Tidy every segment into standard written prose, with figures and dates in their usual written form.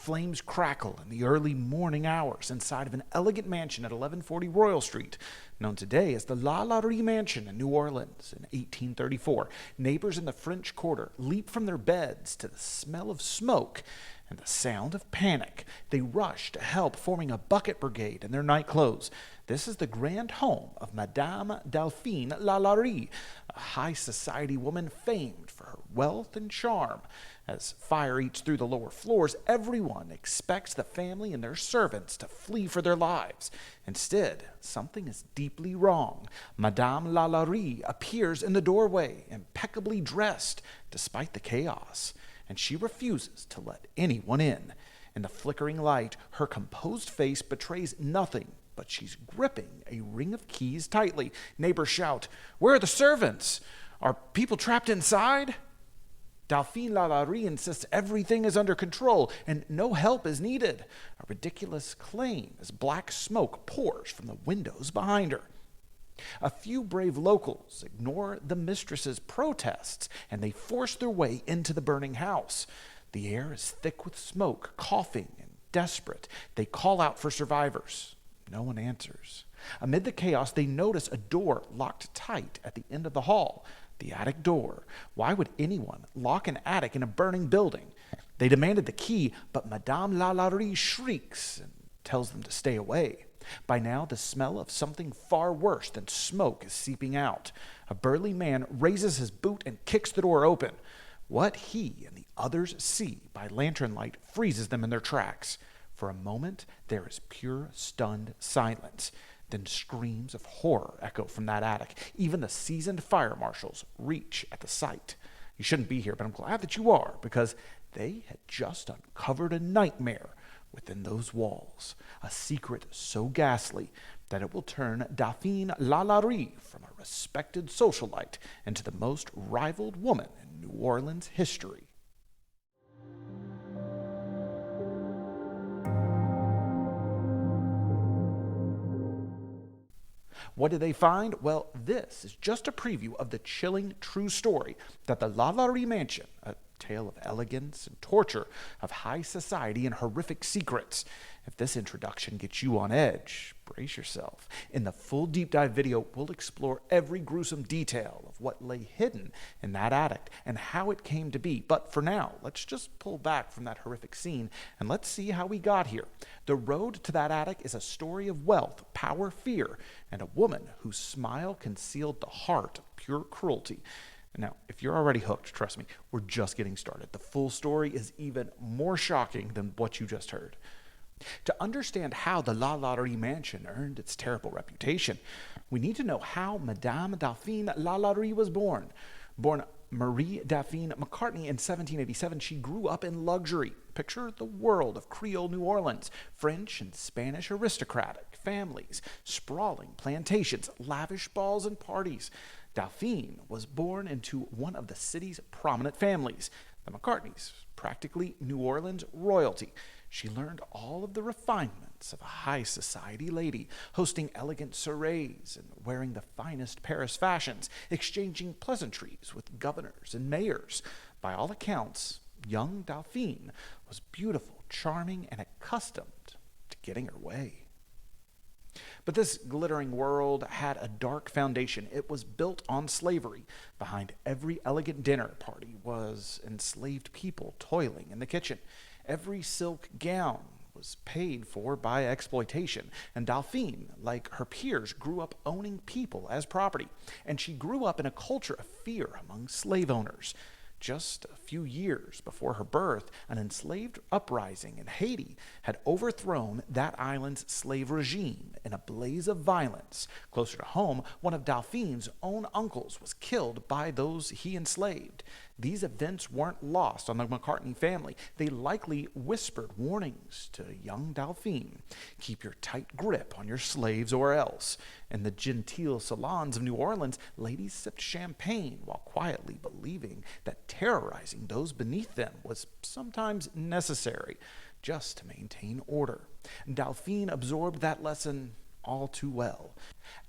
Flames crackle in the early morning hours inside of an elegant mansion at 1140 Royal Street, known today as the LaLaurie Mansion in New Orleans. In 1834, neighbors in the French Quarter leap from their beds to the smell of smoke and the sound of panic. They rush to help, forming a bucket brigade in their nightclothes. This is the grand home of Madame Delphine LaLaurie, a high society woman famed for her wealth and charm. As fire eats through the lower floors, everyone expects the family and their servants to flee for their lives. Instead, something is deeply wrong. Madame LaLaurie appears in the doorway, impeccably dressed despite the chaos, and she refuses to let anyone in. In the flickering light, her composed face betrays nothing, but she's gripping a ring of keys tightly. Neighbors shout, "Where are the servants? Are people trapped inside?" Delphine LaLaurie insists everything is under control and no help is needed. A ridiculous claim as black smoke pours from the windows behind her. A few brave locals ignore the mistress's protests and they force their way into the burning house. The air is thick with smoke, coughing and desperate. They call out for survivors. No one answers. Amid the chaos, they notice a door locked tight at the end of the hall. The attic door. Why would anyone lock an attic in a burning building? They demanded the key, but Madame LaLaurie shrieks and tells them to stay away. By now, the smell of something far worse than smoke is seeping out. A burly man raises his boot and kicks the door open. What he and the others see by lantern light freezes them in their tracks. For a moment, there is pure, stunned silence. Then screams of horror echo from that attic. Even the seasoned fire marshals reach at the site. You shouldn't be here, but I'm glad that you are, because they had just uncovered a nightmare within those walls. A secret so ghastly that it will turn Delphine LaLaurie from a respected socialite into the most rivaled woman in New Orleans history. What did they find? Well, this is just a preview of the chilling true story that the LaLaurie Mansion, a tale of elegance and torture, of high society and horrific secrets. If this introduction gets you on edge, brace yourself. In the full deep dive video, we'll explore every gruesome detail of what lay hidden in that attic and how it came to be. But for now, let's just pull back from that horrific scene and let's see how we got here. The road to that attic is a story of wealth, power, fear, and a woman whose smile concealed the heart of pure cruelty. Now, if you're already hooked, trust me, we're just getting started. The full story is even more shocking than what you just heard. To understand how the LaLaurie Mansion earned its terrible reputation, we need to know how Madame Delphine LaLaurie was born. Born Marie Delphine McCartney in 1787, she grew up in luxury. Picture the world of Creole New Orleans, French and Spanish aristocratic families, sprawling plantations, lavish balls and parties. Delphine was born into one of the city's prominent families, the McCartneys, practically New Orleans royalty. She learned all of the refinements of a high society lady, hosting elegant soirees and wearing the finest Paris fashions, exchanging pleasantries with governors and mayors. By all accounts, young Delphine was beautiful, charming, and accustomed to getting her way. But this glittering world had a dark foundation. It was built on slavery. Behind every elegant dinner party was enslaved people toiling in the kitchen. Every silk gown was paid for by exploitation, and Delphine, like her peers, grew up owning people as property, and she grew up in a culture of fear among slave owners. Just a few years before her birth, an enslaved uprising in Haiti had overthrown that island's slave regime in a blaze of violence. Closer to home, one of Delphine's own uncles was killed by those he enslaved. These events weren't lost on the McCartney family. They likely whispered warnings to young Delphine. Keep your tight grip on your slaves or else. In the genteel salons of New Orleans, ladies sipped champagne while quietly believing that terrorizing those beneath them was sometimes necessary just to maintain order. Delphine absorbed that lesson all too well.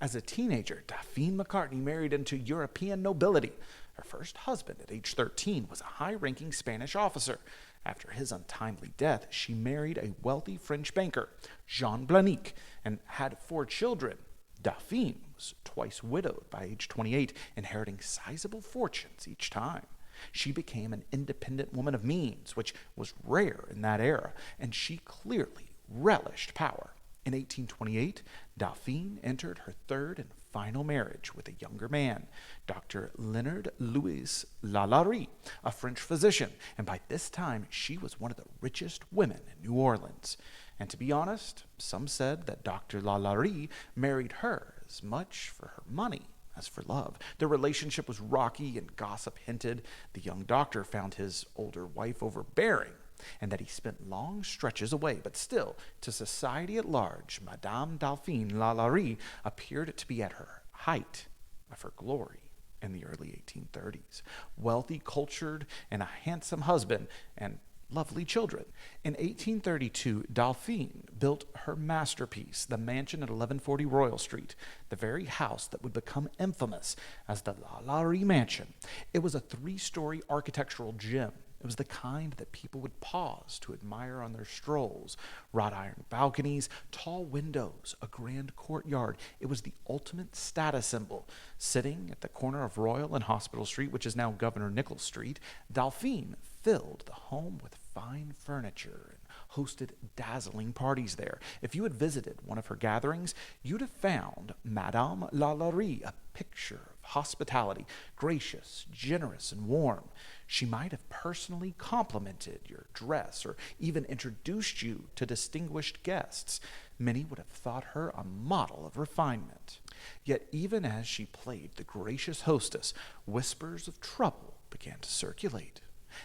As a teenager, Delphine McCartney married into European nobility. Her first husband at age 13 was a high-ranking Spanish officer. After his untimely death, she married a wealthy French banker, Jean Blanique, and had 4 children. Delphine was twice widowed by age 28, inheriting sizable fortunes each time. She became an independent woman of means, which was rare in that era, and she clearly relished power. In 1828, Delphine entered her third and final marriage with a younger man, Dr. Leonard Louis LaLaurie, a French physician, and by this time she was one of the richest women in New Orleans. And to be honest, some said that Dr. LaLaurie married her as much for her money as for love. Their relationship was rocky and gossip hinted the young doctor found his older wife overbearing and that he spent long stretches away. But still, to society at large, Madame Delphine LaLaurie appeared to be at her height of her glory in the early 1830s. Wealthy, cultured, and a handsome husband, and lovely children. In 1832, Delphine built her masterpiece, the mansion at 1140 Royal Street, the very house that would become infamous as the LaLaurie Mansion. It was a 3-story architectural gem. It was the kind that people would pause to admire on their strolls. Wrought iron balconies, tall windows, a grand courtyard. It was the ultimate status symbol. Sitting at the corner of Royal and Hospital Street, which is now Governor Nichols Street, Delphine filled the home with fine furniture and hosted dazzling parties there. If you had visited one of her gatherings, you'd have found Madame LaLaurie a picture of hospitality, gracious, generous, and warm. She might have personally complimented your dress or even introduced you to distinguished guests. Many would have thought her a model of refinement. Yet even as she played the gracious hostess, whispers of trouble began to circulate.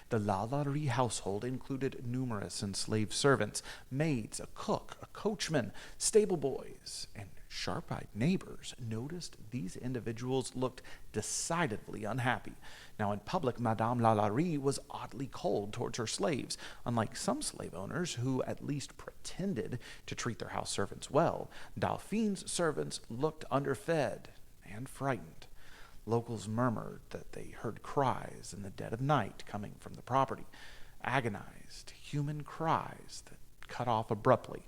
The LaLaurie household included numerous enslaved servants, maids, a cook, a coachman, stable boys, and sharp-eyed neighbors noticed these individuals looked decidedly unhappy. Now, in public, Madame LaLaurie was oddly cold towards her slaves. Unlike some slave owners who at least pretended to treat their house servants well, Delphine's servants looked underfed and frightened. Locals murmured that they heard cries in the dead of night coming from the property, agonized human cries that cut off abruptly.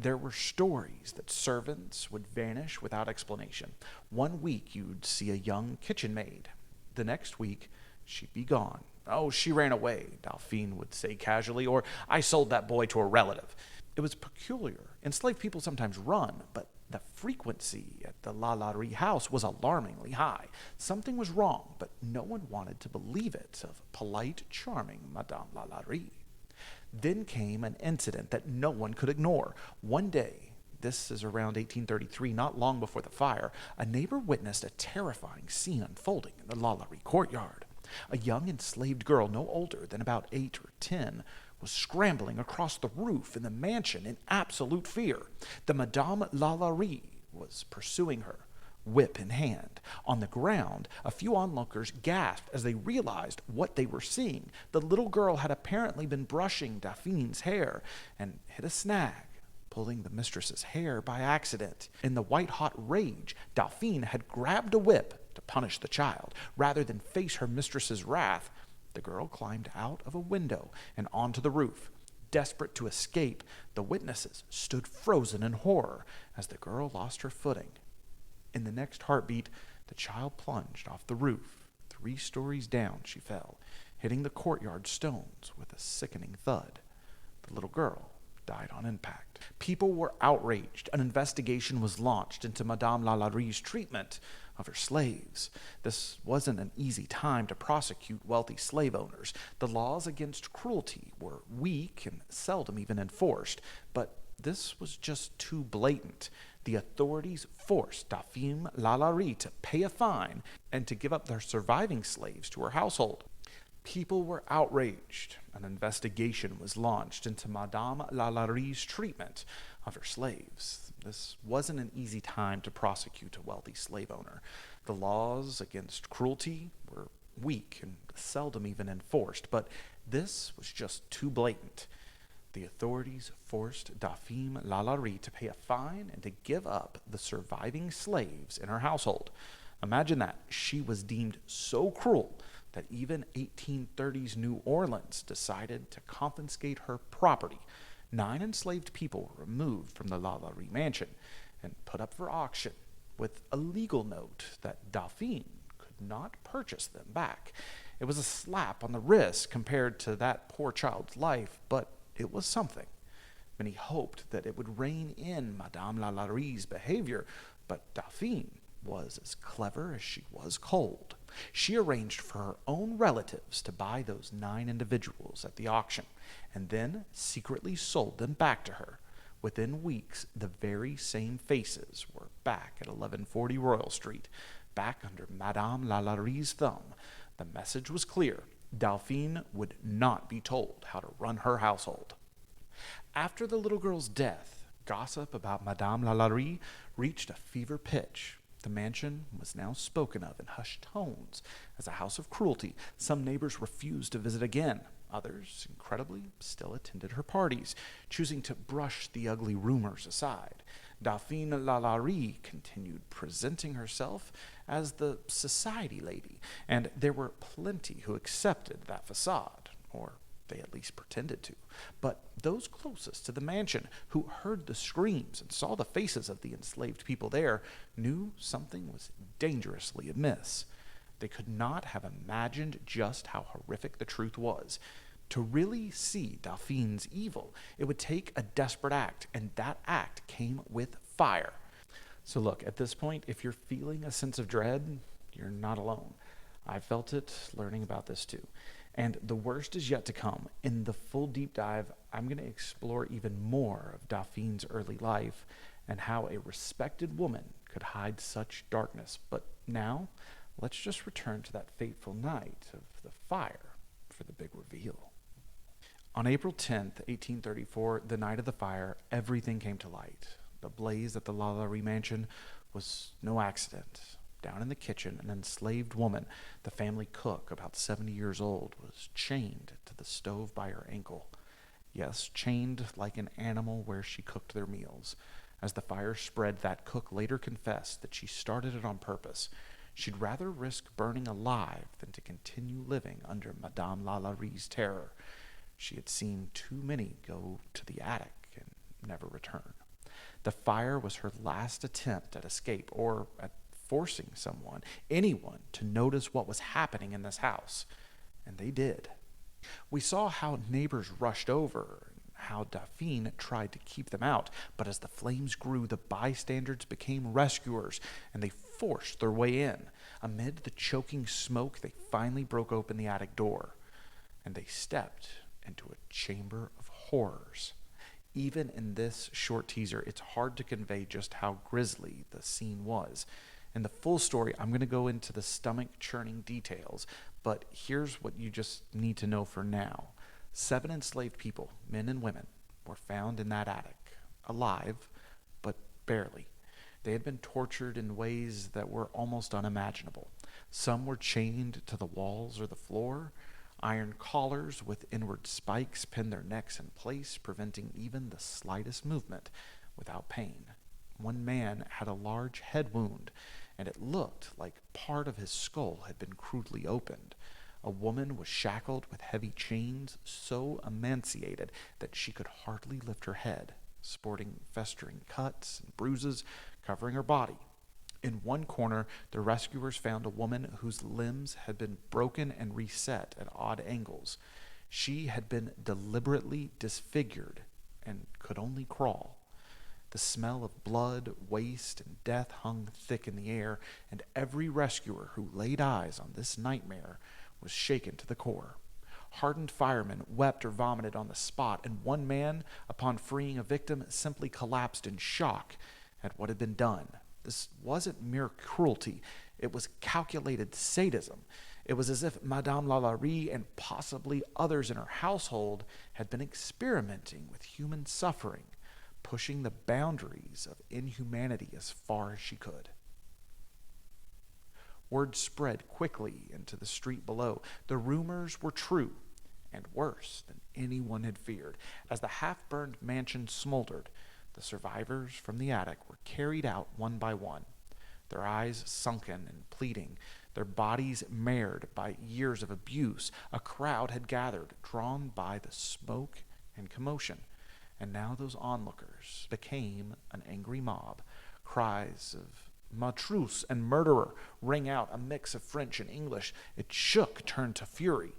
There were stories that servants would vanish without explanation. One week you'd see a young kitchen maid. The next week, she'd be gone. "Oh, she ran away," Delphine would say casually, or "I sold that boy to a relative." It was peculiar. Enslaved people sometimes run, but the frequency at the LaLaurie house was alarmingly high. Something was wrong, but no one wanted to believe it of polite, charming Madame LaLaurie. Then came an incident that no one could ignore. One day, this is around 1833, not long before the fire, a neighbor witnessed a terrifying scene unfolding in the LaLaurie courtyard. A young enslaved girl, no older than about 8 or 10, was scrambling across the roof in the mansion in absolute fear. The Madame LaLaurie was pursuing her, whip in hand. On the ground, a few onlookers gasped as they realized what they were seeing. The little girl had apparently been brushing Delphine's hair and hit a snag, pulling the mistress's hair by accident. In the white-hot rage, Delphine had grabbed a whip to punish the child. Rather than face her mistress's wrath, the girl climbed out of a window and onto the roof. Desperate to escape, the witnesses stood frozen in horror as the girl lost her footing. In the next heartbeat, the child plunged off the roof. 3 stories down she fell, hitting the courtyard stones with a sickening thud. The little girl died on impact. People were outraged. An investigation was launched into Madame LaLaurie's treatment of her slaves. This wasn't an easy time to prosecute wealthy slave owners. The laws against cruelty were weak and seldom even enforced, but this was just too blatant. The authorities forced Delphine LaLaurie to pay a fine and to give up their surviving slaves to her household. People were outraged. An investigation was launched into Madame LaLaurie's treatment of her slaves. This wasn't an easy time to prosecute a wealthy slave owner. The laws against cruelty were weak and seldom even enforced, but this was just too blatant. The authorities forced Delphine LaLaurie to pay a fine and to give up the surviving slaves in her household. Imagine that. She was deemed so cruel that even 1830s New Orleans decided to confiscate her property. 9 enslaved people were removed from the LaLaurie Mansion and put up for auction with a legal note that Delphine could not purchase them back. It was a slap on the wrist compared to that poor child's life, but it was something. Many hoped that it would rein in Madame LaLaurie's behavior, but Delphine was as clever as she was cold. She arranged for her own relatives to buy those 9 individuals at the auction, and then secretly sold them back to her. Within weeks, the very same faces were back at 1140 Royal Street, back under Madame LaLaurie's thumb. The message was clear. Delphine would not be told how to run her household. After the little girl's death, gossip about Madame LaLaurie reached a fever pitch. The mansion was now spoken of in hushed tones as a house of cruelty. Some neighbors refused to visit again. Others, incredibly, still attended her parties, choosing to brush the ugly rumors aside. Delphine LaLaurie continued presenting herself as the society lady, and there were plenty who accepted that facade, or they at least pretended to. But those closest to the mansion, who heard the screams and saw the faces of the enslaved people there, knew something was dangerously amiss. They could not have imagined just how horrific the truth was. To really see Delphine's evil, it would take a desperate act, and that act came with fire. So look, at this point, if you're feeling a sense of dread, you're not alone. I felt it learning about this too. And the worst is yet to come. In the full deep dive, I'm going to explore even more of Delphine's early life and how a respected woman could hide such darkness. But now, let's just return to that fateful night of the fire for the big reveal. On April 10th, 1834, the night of the fire, everything came to light. The blaze at the LaLaurie Mansion was no accident. Down in the kitchen, an enslaved woman, the family cook, about 70 years old, was chained to the stove by her ankle. Yes, chained like an animal where she cooked their meals. As the fire spread, that cook later confessed that she started it on purpose. She'd rather risk burning alive than to continue living under Madame LaLaurie's terror. She had seen too many go to the attic and never return. The fire was her last attempt at escape, or at forcing anyone, to notice what was happening in this house. And they did. We saw how neighbors rushed over, and how Delphine tried to keep them out, but as the flames grew, the bystanders became rescuers, and they forced their way in. Amid the choking smoke, they finally broke open the attic door, and they stepped into a chamber of horrors. Even in this short teaser, it's hard to convey just how grisly the scene was. In the full story, I'm going to go into the stomach-churning details, but here's what you just need to know for now. 7 enslaved people, men and women, were found in that attic, alive, but barely. They had been tortured in ways that were almost unimaginable. Some were chained to the walls or the floor. Iron collars with inward spikes pinned their necks in place, preventing even the slightest movement without pain. One man had a large head wound, and it looked like part of his skull had been crudely opened. A woman was shackled with heavy chains, so emaciated that she could hardly lift her head, sporting festering cuts and bruises covering her body. In one corner, the rescuers found a woman whose limbs had been broken and reset at odd angles. She had been deliberately disfigured and could only crawl. The smell of blood, waste, and death hung thick in the air, and every rescuer who laid eyes on this nightmare was shaken to the core. Hardened firemen wept or vomited on the spot, and one man, upon freeing a victim, simply collapsed in shock at what had been done. This wasn't mere cruelty. It was calculated sadism. It was as if Madame LaLaurie and possibly others in her household had been experimenting with human suffering, pushing the boundaries of inhumanity as far as she could. Word spread quickly into the street below. The rumors were true, and worse than anyone had feared. As the half-burned mansion smoldered, the survivors from the attic were carried out one by one. their eyes sunken and pleading, their bodies marred by years of abuse. A crowd had gathered, drawn by the smoke and commotion. And now those onlookers became an angry mob. Cries of "Matrus" and "murderer" rang out, a mix of French and English. It shook, turned to fury.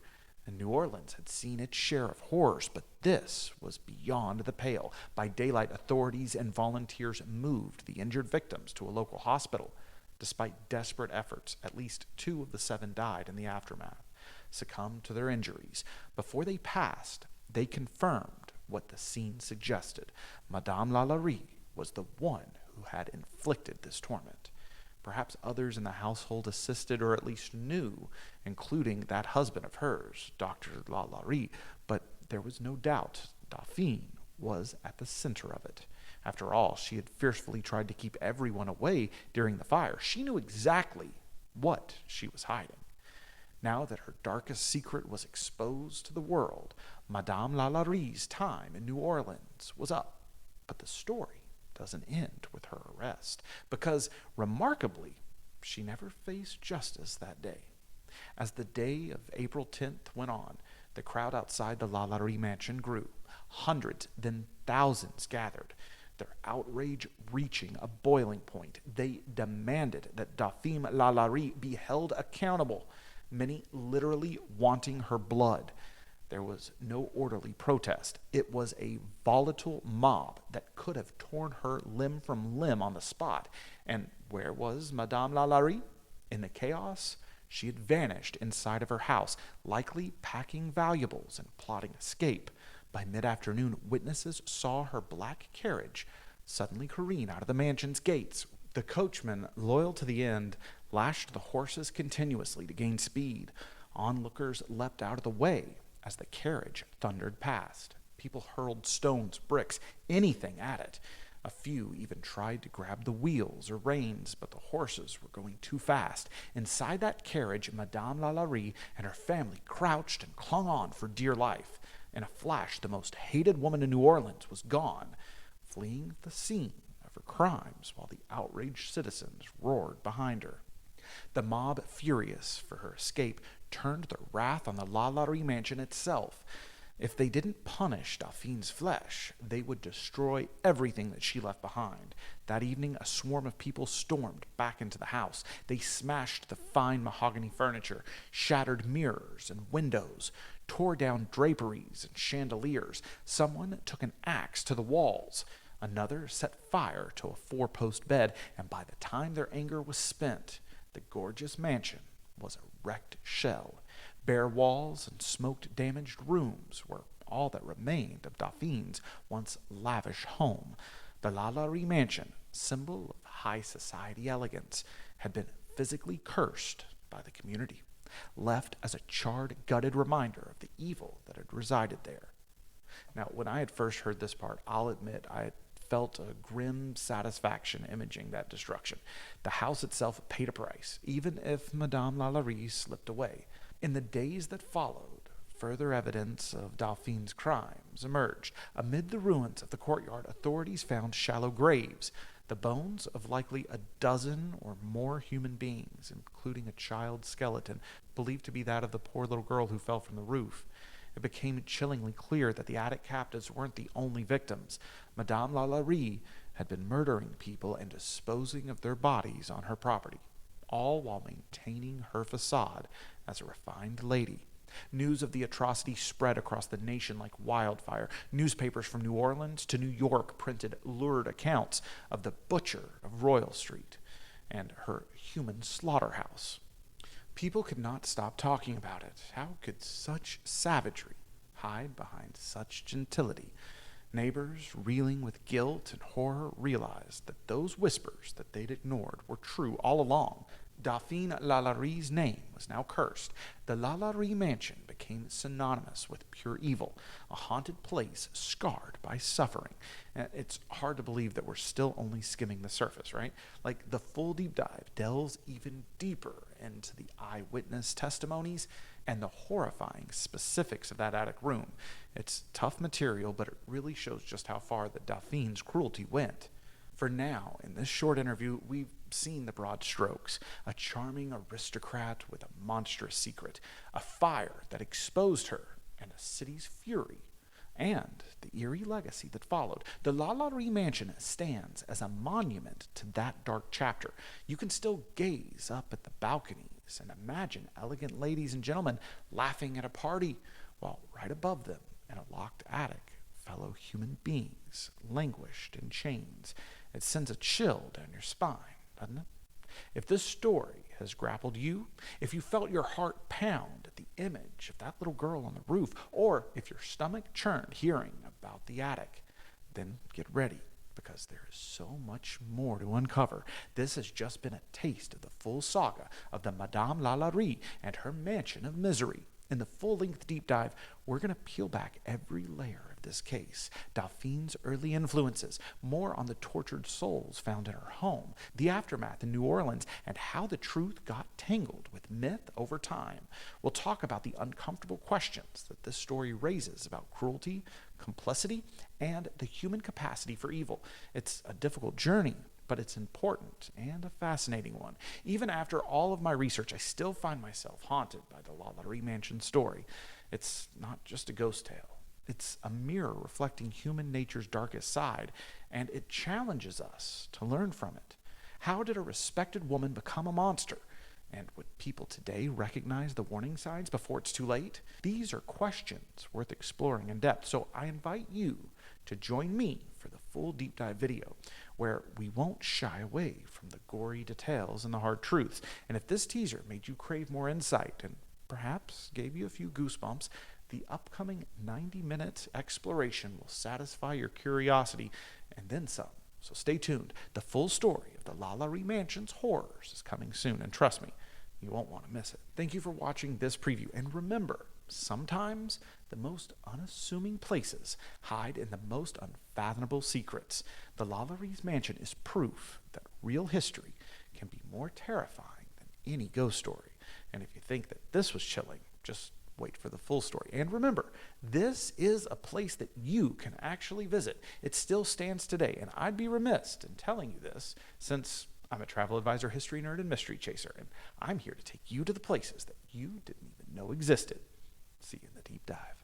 And New Orleans had seen its share of horrors, but this was beyond the pale. By daylight, authorities and volunteers moved the injured victims to a local hospital. Despite desperate efforts, at least 2 of the 7 died in the aftermath, succumbed to their injuries. Before they passed, they confirmed what the scene suggested. Madame LaLaurie was the one who had inflicted this torment. Perhaps others in the household assisted or at least knew, including that husband of hers, Dr. LaLaurie, but there was no doubt Delphine was at the center of it. After all, she had fiercely tried to keep everyone away during the fire. She knew exactly what she was hiding. Now that her darkest secret was exposed to the world, Madame LaLaurie's time in New Orleans was up. But the story doesn't end with her arrest, because, remarkably, she never faced justice that day. As the day of April 10th went on, the crowd outside the LaLaurie Mansion grew. Hundreds, then thousands gathered, their outrage reaching a boiling point. They demanded that Delphine LaLaurie be held accountable, many literally wanting her blood. There was no orderly protest. It was a volatile mob that could have torn her limb from limb on the spot. And where was Madame LaLaurie? In the chaos, she had vanished inside of her house, likely packing valuables and plotting escape. By mid-afternoon, witnesses saw her black carriage suddenly careen out of the mansion's gates. The coachman, loyal to the end, lashed the horses continuously to gain speed. Onlookers leapt out of the way as the carriage thundered past. People hurled stones, bricks, anything at it. A few even tried to grab the wheels or reins, but the horses were going too fast. Inside that carriage, Madame LaLaurie and her family crouched and clung on for dear life. In a flash, the most hated woman in New Orleans was gone, fleeing the scene of her crimes while the outraged citizens roared behind her. The mob, furious for her escape, turned their wrath on the LaLaurie Mansion itself. If they didn't punish Delphine's flesh, they would destroy everything that she left behind. That evening, a swarm of people stormed back into the house. They smashed the fine mahogany furniture, shattered mirrors and windows, tore down draperies and chandeliers. Someone took an axe to the walls. Another set fire to a 4-post bed, and by the time their anger was spent, the gorgeous mansion was a wrecked shell. Bare walls and smoke-damaged rooms were all that remained of Delphine's once lavish home. The LaLaurie Mansion, symbol of high society elegance, had been physically cursed by the community, left as a charred, gutted reminder of the evil that had resided there. Now, when I had first heard this part, I'll admit I had felt a grim satisfaction imaging that destruction. The house itself paid a price, even if Madame LaLaurie slipped away. In the days that followed, further evidence of Delphine's crimes emerged. Amid the ruins of the courtyard, authorities found shallow graves, the bones of likely a dozen or more human beings, including a child's skeleton, believed to be that of the poor little girl who fell from the roof. It became chillingly clear that the attic captives weren't the only victims. Madame LaLaurie had been murdering people and disposing of their bodies on her property, all while maintaining her facade as a refined lady. News of the atrocity spread across the nation like wildfire. Newspapers from New Orleans to New York printed lurid accounts of the butcher of Royal Street and her human slaughterhouse. People could not stop talking about it. How could such savagery hide behind such gentility? Neighbors, reeling with guilt and horror, realized that those whispers that they'd ignored were true all along. Delphine LaLaurie's name was now cursed. The LaLaurie Mansion became synonymous with pure evil, a haunted place scarred by suffering. And it's hard to believe that we're still only skimming the surface, right? Like, the full deep dive delves even deeper into the eyewitness testimonies and the horrifying specifics of that attic room. It's tough material, but it really shows just how far the Delphine's cruelty went. For now, in this short interview, we've seen the broad strokes. A charming aristocrat with a monstrous secret, a fire that exposed her, and a city's fury, and the eerie legacy that followed. The LaLaurie Mansion stands as a monument to that dark chapter. You can still gaze up at the balconies and imagine elegant ladies and gentlemen laughing at a party, while right above them in a locked attic, fellow human beings languished in chains. It sends a chill down your spine, doesn't it? If this story has grappled you, if you felt your heart pound at the image of that little girl on the roof, or if your stomach churned hearing about the attic, then get ready, because there is so much more to uncover. This has just been a taste of the full saga of the Madame LaLaurie and her mansion of misery. In the full-length deep dive, we're going to peel back every layer of this case, Delphine's early influences, more on the tortured souls found in her home, the aftermath in New Orleans, and how the truth got tangled with myth over time. We'll talk about the uncomfortable questions that this story raises about cruelty, complicity, and the human capacity for evil. It's a difficult journey, but it's important and a fascinating one. Even after all of my research, I still find myself haunted by the LaLaurie Mansion story. It's not just a ghost tale. It's a mirror reflecting human nature's darkest side, and it challenges us to learn from it. How did a respected woman become a monster? And would people today recognize the warning signs before it's too late? These are questions worth exploring in depth, so I invite you to join me for the full deep dive video, where we won't shy away from the gory details and the hard truths. And if this teaser made you crave more insight and perhaps gave you a few goosebumps, the upcoming 90-minute exploration will satisfy your curiosity and then some. So stay tuned. The full story of the LaLaurie Mansion's horrors is coming soon, and trust me, you won't want to miss it. Thank you for watching this preview, and remember, sometimes the most unassuming places hide in the most unfathomable secrets. The LaLaurie Mansion is proof that real history can be more terrifying than any ghost story. And if you think that this was chilling, just wait for the full story. And remember, this is a place that you can actually visit. It still stands today, and I'd be remiss in telling you this, since I'm a travel advisor, history nerd, and mystery chaser, and I'm here to take you to the places that you didn't even know existed. See you in the deep dive.